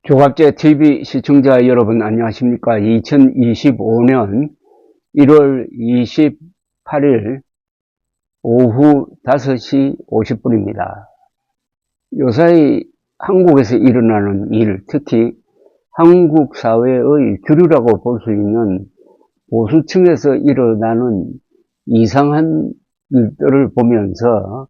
조갑제 TV 시청자 여러분 안녕하십니까? 2025년 1월 28일 오후 5시 50분입니다. 요사이 한국에서 일어나는 일, 특히 한국 사회의 주류라고 볼 수 있는 보수층에서 일어나는 이상한 일들을 보면서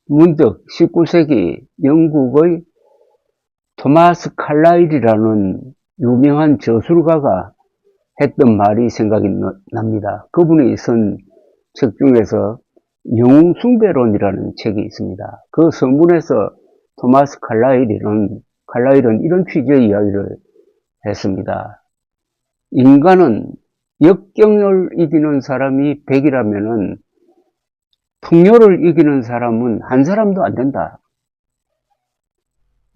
문득 19세기 영국의 토마스 칼라일이라는 유명한 저술가가 했던 말이 생각이 납니다. 그분이 쓴 책 중에서 영웅숭배론이라는 책이 있습니다. 그 서문에서 토마스 칼라일은 이런 취지의 이야기를 했습니다. 인간은 역경을 이기는 사람이 100이라면은 풍요를 이기는 사람은 한 사람도 안 된다.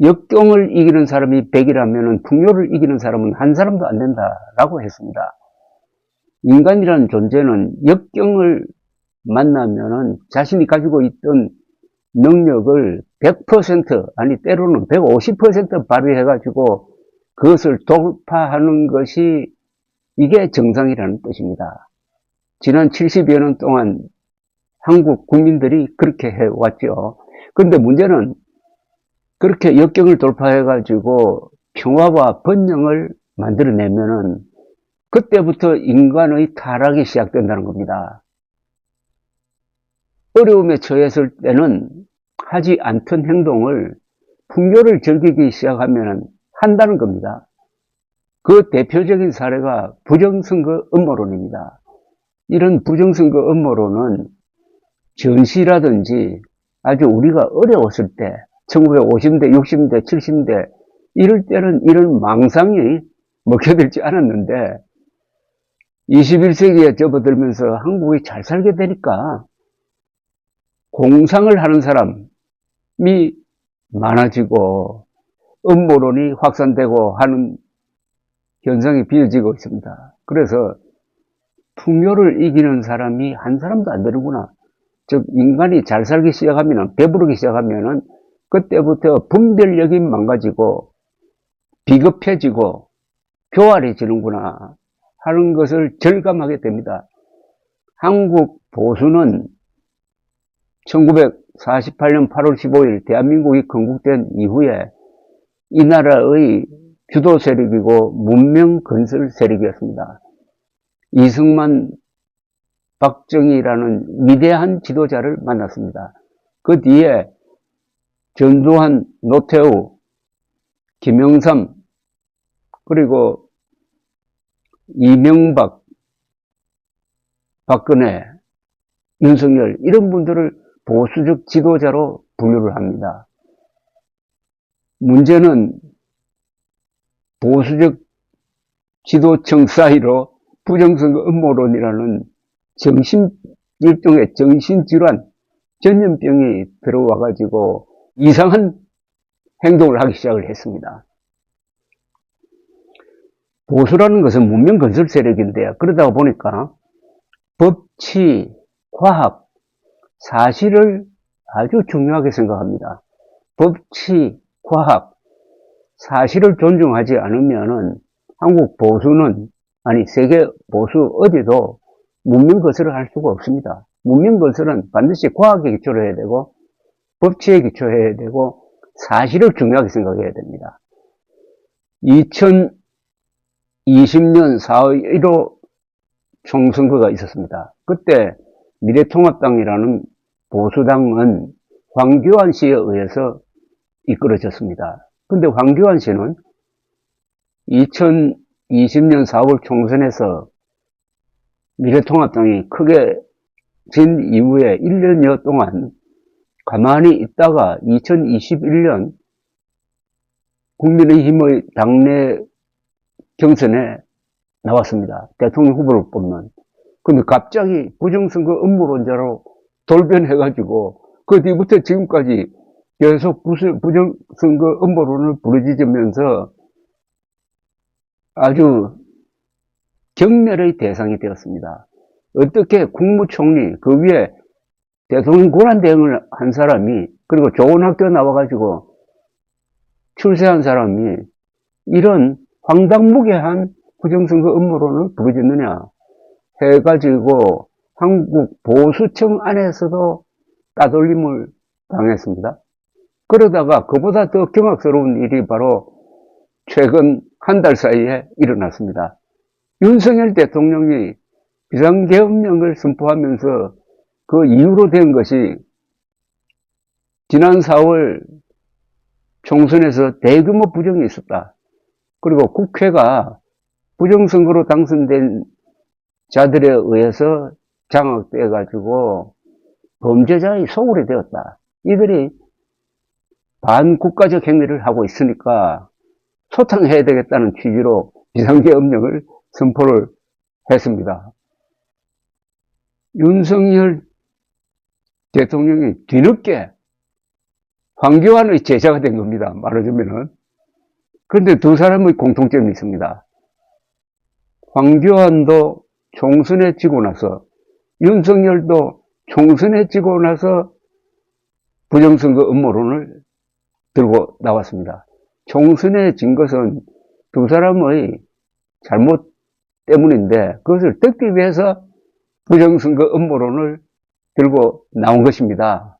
역경을 이기는 사람이 100이라면 풍요를 이기는 사람은 한 사람도 안 된다라고 했습니다. 인간이라는 존재는 역경을 만나면은 자신이 가지고 있던 능력을 100% 아니 때로는 150% 발휘해가지고 그것을 돌파하는 것이 이게 정상이라는 뜻입니다. 지난 70여 년 동안 한국 국민들이 그렇게 해왔죠. 그런데 문제는 그렇게 역경을 돌파해가지고 평화와 번영을 만들어내면은 그때부터 인간의 타락이 시작된다는 겁니다. 어려움에 처했을 때는 하지 않던 행동을 풍요를 즐기기 시작하면 한다는 겁니다. 그 대표적인 사례가 부정선거 음모론입니다. 이런 부정선거 음모론은 전시라든지 아주 우리가 어려웠을 때 1950대, 60대, 70대 이럴 때는 이런 망상이 먹혀들지 않았는데 21세기에 접어들면서 한국이 잘 살게 되니까 공상을 하는 사람이 많아지고 음모론이 확산되고 하는 현상이 빚어지고 있습니다. 그래서 풍요를 이기는 사람이 한 사람도 안 되는구나. 즉 인간이 잘 살기 시작하면 배부르기 시작하면은 그때부터 분별력이 망가지고 비겁해지고 교활해지는구나 하는 것을 절감하게 됩니다. 한국 보수는 1948년 8월 15일 대한민국이 건국된 이후에 이 나라의 주도 세력이고 문명 건설 세력이었습니다. 이승만, 박정희라는 위대한 지도자를 만났습니다. 그 뒤에 전두환, 노태우, 김영삼, 그리고 이명박, 박근혜, 윤석열 이런 분들을 보수적 지도자로 분류를 합니다. 문제는 보수적 지도층 사이로 부정선거 음모론이라는 일종의 정신질환, 전염병이 들어와가지고 이상한 행동을 하기 시작을 했습니다. 보수라는 것은 문명 건설 세력인데요. 그러다 보니까 법치, 과학, 사실을 아주 중요하게 생각합니다. 법치, 과학, 사실을 존중하지 않으면은 한국 보수는 아니 세계 보수 어디도 문명 건설을 할 수가 없습니다. 문명 건설은 반드시 과학에 기초를 해야 되고 법치에 기초해야 되고 사실을 중요하게 생각해야 됩니다. 2020년 4월 1호 총선거가 있었습니다. 그때 미래통합당이라는 보수당은 황교안 씨에 의해서 이끌어졌습니다. 근데 황교안 씨는 2020년 4월 총선에서 미래통합당이 크게 진 이후에 1년여 동안 가만히 있다가 2021년 국민의힘의 당내 경선에 나왔습니다. 대통령 후보를 뽑는. 근데 갑자기 부정선거 음모론자로 돌변해가지고 그 뒤부터 지금까지 계속 부정선거 음모론을 부르짖으면서 아주 경멸의 대상이 되었습니다. 어떻게 국무총리 그 위에 대통령 권한대행을 한 사람이 그리고 좋은 학교 나와가지고 출세한 사람이 이런 황당무계한 부정선거 음모론을 부르짖느냐 해가지고 한국 보수청 안에서도 따돌림을 당했습니다. 그러다가 그보다 더 경악스러운 일이 바로 최근 한 달 사이에 일어났습니다. 윤석열 대통령이 비상계엄령을 선포하면서 그 이유로 된 것이 지난 4월 총선에서 대규모 부정이 있었다. 그리고 국회가 부정선거로 당선된 자들에 의해서 장악돼가지고 범죄자의 소굴이 되었다. 이들이 반국가적 행위를 하고 있으니까 소탕해야 되겠다는 취지로 비상계엄령을 선포를 했습니다. 윤석열 대통령이 뒤늦게 황교안의 제자가 된 겁니다. 말하자면은. 그런데 두 사람의 공통점이 있습니다. 황교안도 총선에 지고 나서, 윤석열도 총선에 지고 나서 부정선거 음모론을 들고 나왔습니다. 총선에 진 것은 두 사람의 잘못 때문인데 그것을 덮기 위해서 부정선거 음모론을 들고 나온 것입니다.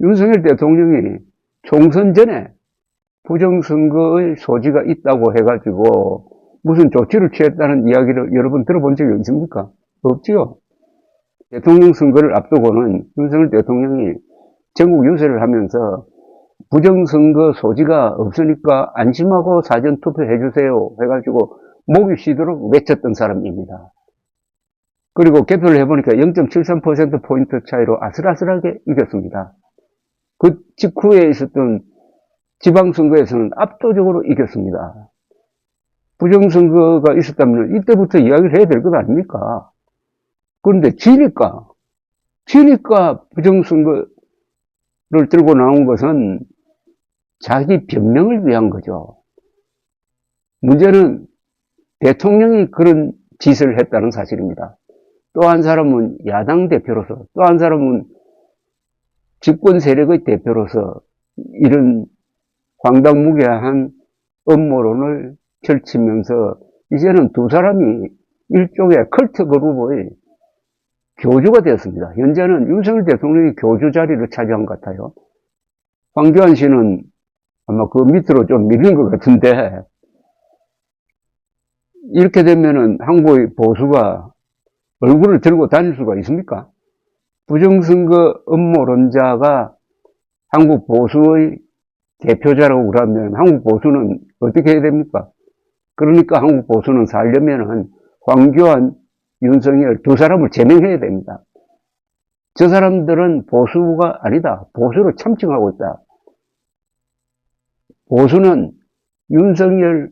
윤석열 대통령이 총선 전에 부정선거의 소지가 있다고 해가지고 무슨 조치를 취했다는 이야기를 여러분 들어본 적이 있습니까? 없지요. 대통령 선거를 앞두고는 윤석열 대통령이 전국 유세를 하면서 부정선거 소지가 없으니까 안심하고 사전투표 해주세요 해가지고 목이 쉬도록 외쳤던 사람입니다. 그리고 개표를 해보니까 0.73%포인트 차이로 아슬아슬하게 이겼습니다. 그 직후에 있었던 지방선거에서는 압도적으로 이겼습니다. 부정선거가 있었다면 이때부터 이야기를 해야 될 것 아닙니까? 그런데 지니까 부정선거를 들고 나온 것은 자기 변명을 위한 거죠. 문제는 대통령이 그런 짓을 했다는 사실입니다. 또 한 사람은 야당 대표로서, 또 한 사람은 집권 세력의 대표로서 이런 황당무계한 음모론을 펼치면서 이제는 두 사람이 일종의 컬트 그룹의 교주가 되었습니다. 현재는 윤석열 대통령이 교주 자리를 차지한 것 같아요. 황교안 씨는 아마 그 밑으로 좀 밀린 것 같은데, 이렇게 되면은 한국의 보수가 얼굴을 들고 다닐 수가 있습니까? 부정선거 음모론자가 한국 보수의 대표자라고 그러면 한국 보수는 어떻게 해야 됩니까? 그러니까 한국 보수는 살려면은 황교안, 윤석열 두 사람을 제명해야 됩니다. 저 사람들은 보수가 아니다. 보수를 참칭하고 있다. 보수는 윤석열,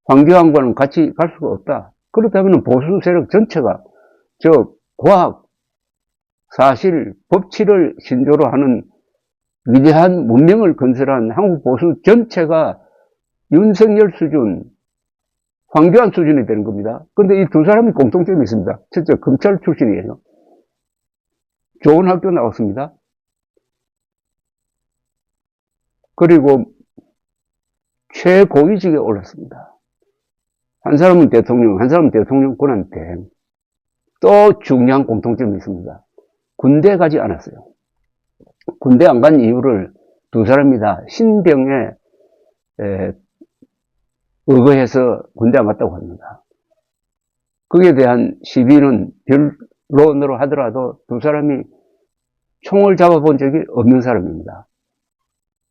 황교안과는 같이 갈 수가 없다. 그렇다면 보수 세력 전체가 저 과학, 사실, 법치를 신조로 하는 위대한 문명을 건설한 한국 보수 전체가 윤석열 수준, 황교안 수준이 되는 겁니다. 그런데 이 두 사람이 공통점이 있습니다. 첫째, 검찰 출신이에요. 좋은 학교 나왔습니다. 그리고 최고위직에 올랐습니다. 한 사람은 대통령, 한 사람은 대통령권한테 또 중요한 공통점이 있습니다. 군대 가지 않았어요. 군대 안 간 이유를 두 사람이 다 신병에 의거해서 군대 안 갔다고 합니다. 거기에 대한 시비는 변론으로 하더라도 두 사람이 총을 잡아본 적이 없는 사람입니다.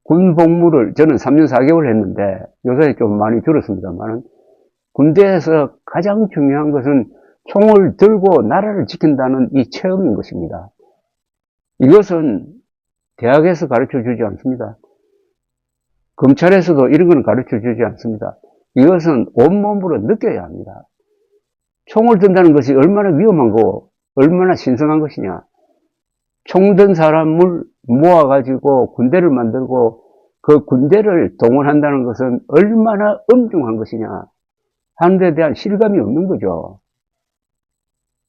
군 복무를 저는 3년 4개월 했는데 요새 좀 많이 줄었습니다만 군대에서 가장 중요한 것은 총을 들고 나라를 지킨다는 이 체험인 것입니다. 이것은 대학에서 가르쳐 주지 않습니다. 검찰에서도 이런 건 가르쳐 주지 않습니다. 이것은 온몸으로 느껴야 합니다. 총을 든다는 것이 얼마나 위험한 거고 얼마나 신성한 것이냐. 총 든 사람을 모아가지고 군대를 만들고 그 군대를 동원한다는 것은 얼마나 엄중한 것이냐 하는 데 대한 실감이 없는 거죠.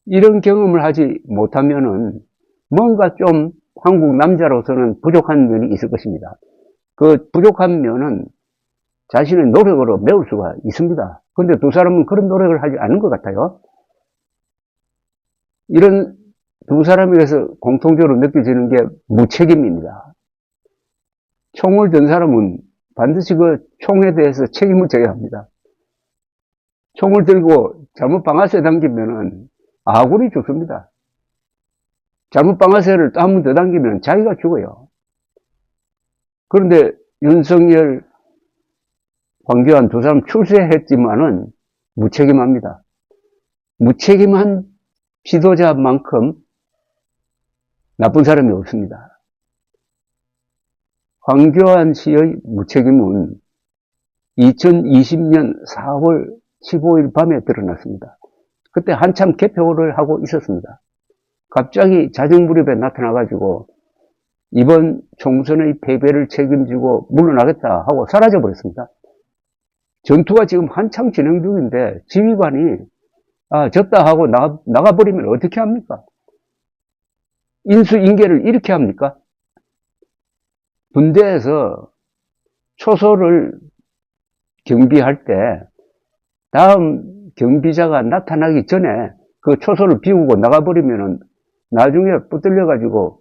이런 경험을 하지 못하면은 뭔가 좀 한국 남자로서는 부족한 면이 있을 것입니다. 그 부족한 면은 자신의 노력으로 메울 수가 있습니다. 그런데 두 사람은 그런 노력을 하지 않은 것 같아요. 이런 두 사람에게서 공통적으로 느껴지는 게 무책임입니다. 총을 든 사람은 반드시 그 총에 대해서 책임을 져야 합니다. 총을 들고 잘못 방아쇠 당기면은 아군이 죽습니다. 잘못 방아쇠를 또 한 번 더 당기면 자기가 죽어요. 그런데 윤석열, 황교안 두 사람 출세했지만은 무책임합니다. 무책임한 지도자만큼 나쁜 사람이 없습니다. 황교안 씨의 무책임은 2020년 4월 15일 밤에 드러났습니다. 그때 한참 개표를 하고 있었습니다. 갑자기 자정무렵에 나타나가지고 이번 총선의 패배를 책임지고 물러나겠다 하고 사라져버렸습니다. 전투가 지금 한창 진행 중인데 지휘관이 졌다 하고 나가버리면 어떻게 합니까? 인수인계를 이렇게 합니까? 군대에서 초소를 경비할 때 다음 경비자가 나타나기 전에 그 초소를 비우고 나가버리면 나중에 붙들려가지고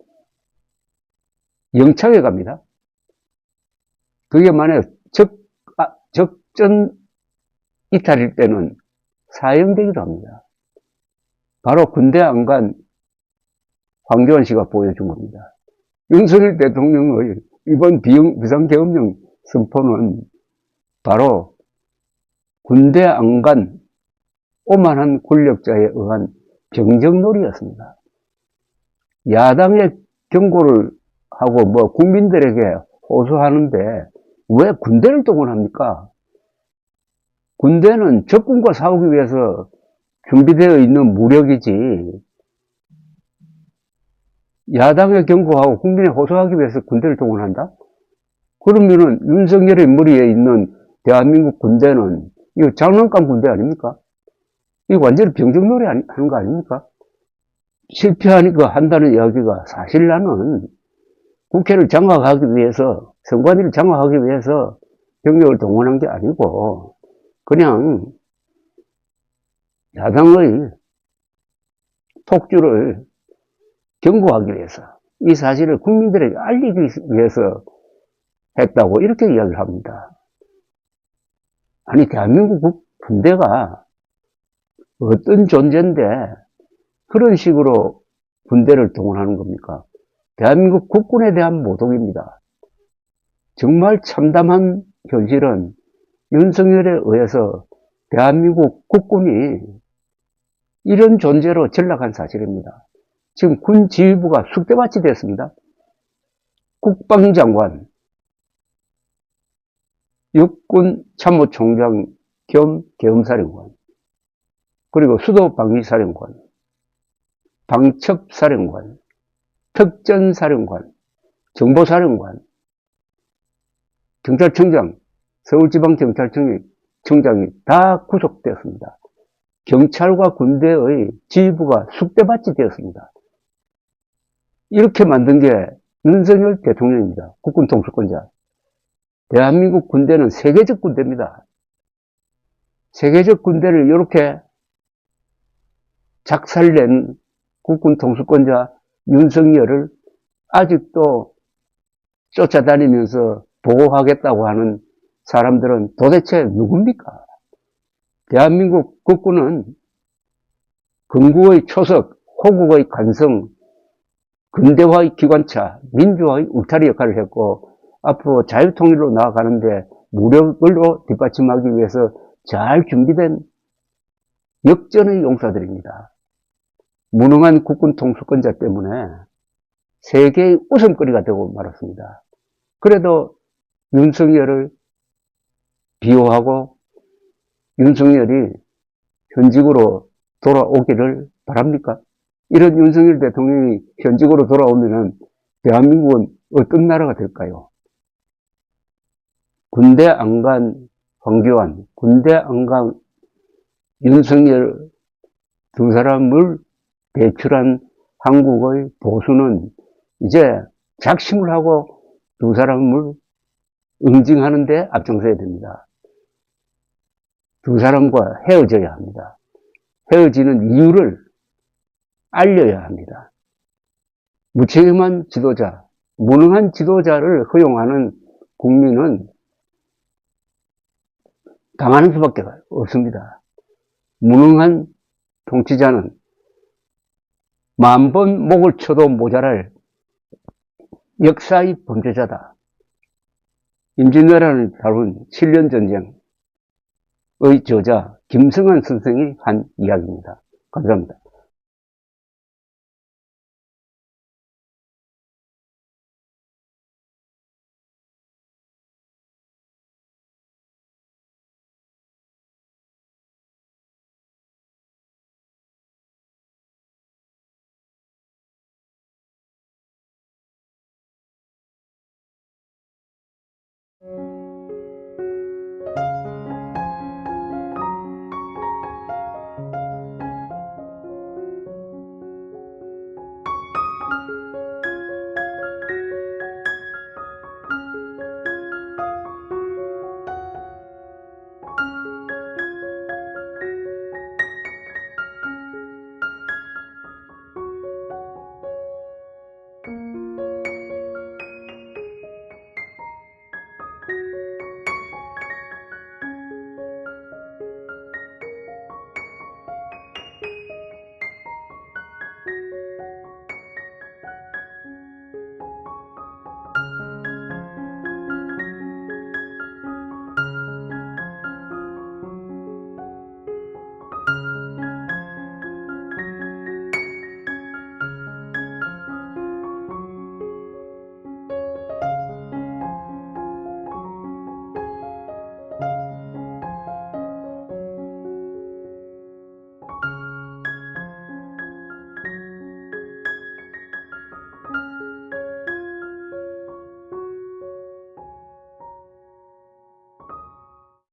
영창에 갑니다. 그게 만약 적전 이탈일 때는 사형되기도 합니다. 바로 군대 안 간 황교안 씨가 보여준 겁니다. 윤석열 대통령의 이번 비상계엄령 선포는 바로 군대 안 간 오만한 권력자에 의한 병정놀이였습니다. 야당의 경고를 하고 국민들에게 호소하는데 왜 군대를 동원합니까? 군대는 적군과 싸우기 위해서 준비되어 있는 무력이지, 야당에 경고하고 국민에 호소하기 위해서 군대를 동원한다? 그러면은 윤석열의 머리에 있는 대한민국 군대는 이거 장난감 군대 아닙니까? 이거 완전히 병정놀이 하는 거 아닙니까? 실패하니까 한다는 이야기가 사실 나는 국회를 장악하기 위해서, 선관위를 장악하기 위해서 병력을 동원한 게 아니고 그냥 야당의 폭주를 경고하기 위해서, 이 사실을 국민들에게 알리기 위해서 했다고 이렇게 이야기를 합니다. 아니, 대한민국 군대가 어떤 존재인데 그런 식으로 군대를 동원하는 겁니까? 대한민국 국군에 대한 모독입니다. 정말 참담한 현실은 윤석열에 의해서 대한민국 국군이 이런 존재로 전락한 사실입니다. 지금 군 지휘부가 쑥대밭이 됐습니다. 국방장관, 육군 참모총장 겸 계엄사령관, 그리고 수도방위사령관, 방첩사령관, 특전사령관, 정보사령관, 경찰청장, 서울지방경찰청장이 다 구속되었습니다. 경찰과 군대의 지휘부가 쑥대밭이 되었습니다. 이렇게 만든 게 윤석열 대통령입니다. 국군 통수권자. 대한민국 군대는 세계적 군대입니다. 세계적 군대를 이렇게 작살낸 국군 통수권자 윤석열을 아직도 쫓아다니면서 보호하겠다고 하는 사람들은 도대체 누굽니까? 대한민국 국군은 건국의 초석, 호국의 간성, 근대화의 기관차, 민주화의 울타리 역할을 했고 앞으로 자유통일로 나아가는데 무력으로 뒷받침하기 위해서 잘 준비된 역전의 용사들입니다. 무능한 국군 통수권자 때문에 세계의 웃음거리가 되고 말았습니다. 그래도 윤석열을 비호하고 윤석열이 현직으로 돌아오기를 바랍니까? 이런 윤석열 대통령이 현직으로 돌아오면은 대한민국은 어떤 나라가 될까요? 군대 안 간 황교안, 군대 안 간 윤석열 두 사람을 배출한 한국의 보수는 이제 작심을 하고 두 사람을 응징하는 데 앞장서야 됩니다. 두 사람과 헤어져야 합니다. 헤어지는 이유를 알려야 합니다. 무책임한 지도자, 무능한 지도자를 허용하는 국민은 당하는 수밖에 없습니다. 무능한 통치자는 만 번 목을 쳐도 모자랄 역사의 범죄자다. 임진왜란을 다룬 7년 전쟁의 저자 김성한 선생이 한 이야기입니다. 감사합니다.